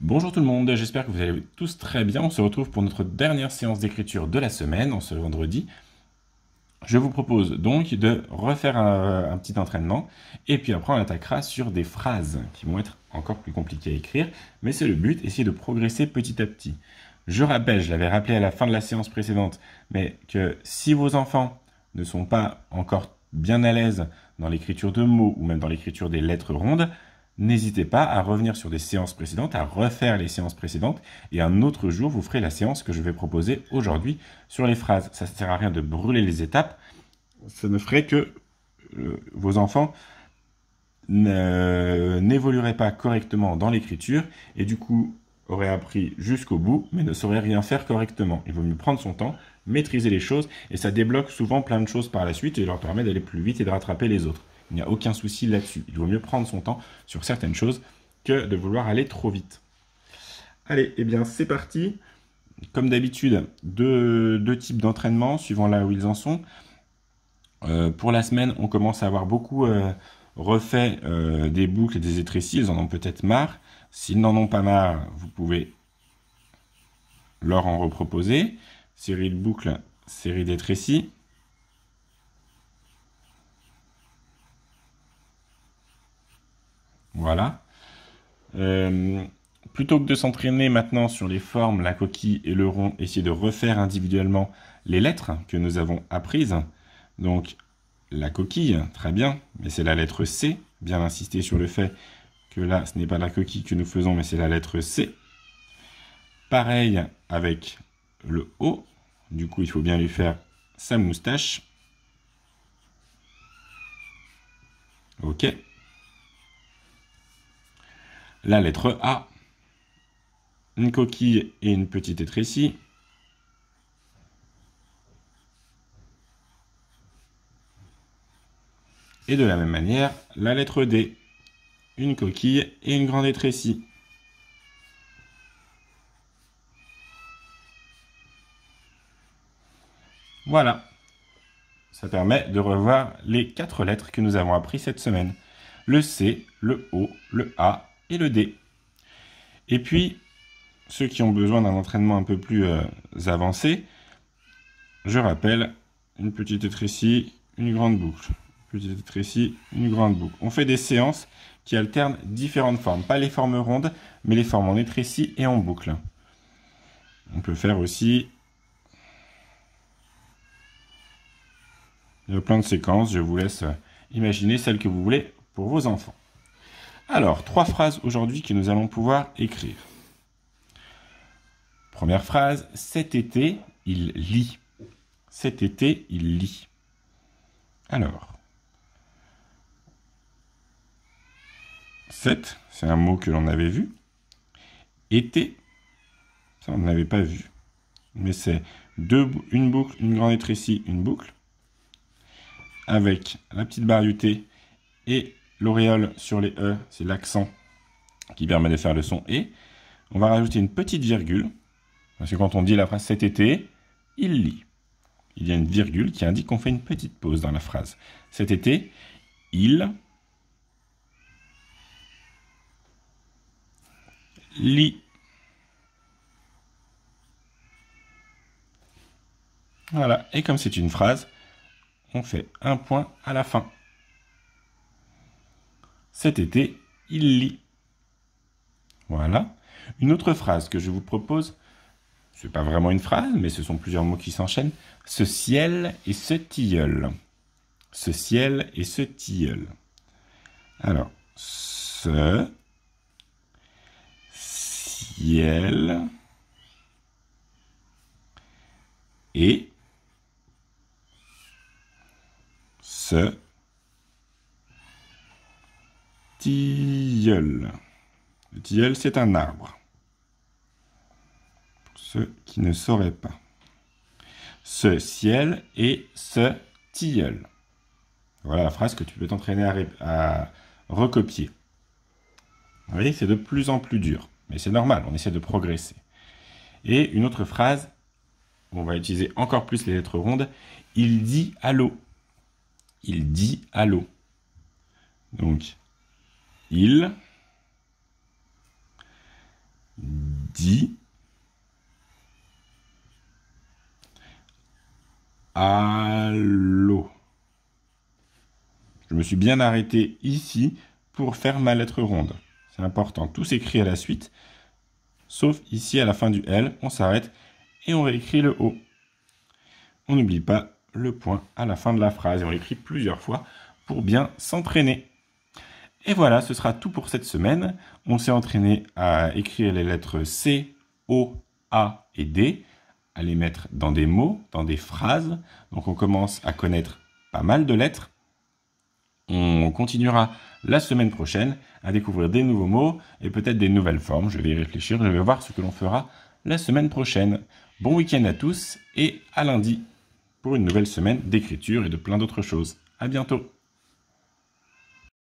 Bonjour tout le monde, j'espère que vous allez tous très bien. On se retrouve pour notre dernière séance d'écriture de la semaine, en ce vendredi. Je vous propose donc de refaire un petit entraînement, et puis après on attaquera sur des phrases qui vont être encore plus compliquées à écrire, mais c'est le but, essayer de progresser petit à petit. Je rappelle, je l'avais rappelé à la fin de la séance précédente, mais que si vos enfants ne sont pas encore bien à l'aise dans l'écriture de mots ou même dans l'écriture des lettres rondes, n'hésitez pas à revenir sur des séances précédentes, à refaire les séances précédentes, et un autre jour, vous ferez la séance que je vais proposer aujourd'hui sur les phrases. Ça ne sert à rien de brûler les étapes, ça ne ferait que vos enfants n'évolueraient pas correctement dans l'écriture, et du coup auraient appris jusqu'au bout, mais ne sauraient rien faire correctement. Il vaut mieux prendre son temps, maîtriser les choses, et ça débloque souvent plein de choses par la suite, et leur permet d'aller plus vite et de rattraper les autres. Il n'y a aucun souci là-dessus. Il vaut mieux prendre son temps sur certaines choses que de vouloir aller trop vite. Allez, eh bien c'est parti. Comme d'habitude, deux types d'entraînement, suivant là où ils en sont. Pour la semaine, on commence à avoir beaucoup refait des boucles et des étrécis. Ils en ont peut-être marre. S'ils n'en ont pas marre, vous pouvez leur en reproposer. Série de boucles, série d'étrécis. Voilà. Plutôt que de s'entraîner maintenant sur les formes, la coquille et le rond, essayez de refaire individuellement les lettres que nous avons apprises. Donc, la coquille, très bien, mais c'est la lettre C. Bien insister sur le fait que là, ce n'est pas la coquille que nous faisons, mais c'est la lettre C. Pareil avec le O. Du coup, il faut bien lui faire sa moustache. OK. La lettre A. Une coquille et une petite étrécie. Et de la même manière, la lettre D. Une coquille et une grande étrécie. Voilà. Ça permet de revoir les 4 lettres que nous avons appris cette semaine. Le C, le O, le A et le D. Et puis, ceux qui ont besoin d'un entraînement un peu plus avancé, je rappelle, une petite étrécie, une grande boucle. Petite étrécie, une grande boucle. On fait des séances qui alternent différentes formes. Pas les formes rondes, mais les formes en étrécie et en boucle. On peut faire aussi... Il y a plein de séquences, je vous laisse imaginer celle que vous voulez pour vos enfants. Alors, 3 phrases aujourd'hui que nous allons pouvoir écrire. Première phrase, cet été, il lit. Cet été, il lit. Alors, cet, c'est un mot que l'on avait vu. Été, ça on n'avait pas vu. Mais c'est une boucle, une grande étrécie, une boucle. Avec la petite barre du T et l'auréole sur les E, c'est l'accent qui permet de faire le son et. On va rajouter une petite virgule, parce que quand on dit la phrase cet été, il lit. Il y a une virgule qui indique qu'on fait une petite pause dans la phrase. Cet été, il lit. Voilà, et comme c'est une phrase, on fait un point à la fin. Cet été, il lit. Voilà. Une autre phrase que je vous propose, ce n'est pas vraiment une phrase, mais ce sont plusieurs mots qui s'enchaînent. Ce ciel et ce tilleul. Ce ciel et ce tilleul. Alors, ce ciel et ce tilleul. Le tilleul, c'est un arbre. Pour ceux qui ne sauraient pas. Ce ciel et ce tilleul. Voilà la phrase que tu peux t'entraîner à recopier. Vous voyez, c'est de plus en plus dur. Mais c'est normal, on essaie de progresser. Et une autre phrase, on va utiliser encore plus les lettres rondes. Il dit allô. Il dit allô. Donc, il Di. Allo. Je me suis bien arrêté ici pour faire ma lettre ronde. C'est important. Tout s'écrit à la suite, sauf ici à la fin du L, on s'arrête et on réécrit le O. On n'oublie pas le point à la fin de la phrase et on l'écrit plusieurs fois pour bien s'entraîner. Et voilà, ce sera tout pour cette semaine. On s'est entraîné à écrire les lettres C, O, A et D, à les mettre dans des mots, dans des phrases. Donc on commence à connaître pas mal de lettres. On continuera la semaine prochaine à découvrir des nouveaux mots et peut-être des nouvelles formes. Je vais y réfléchir, je vais voir ce que l'on fera la semaine prochaine. Bon week-end à tous et à lundi pour une nouvelle semaine d'écriture et de plein d'autres choses. À bientôt.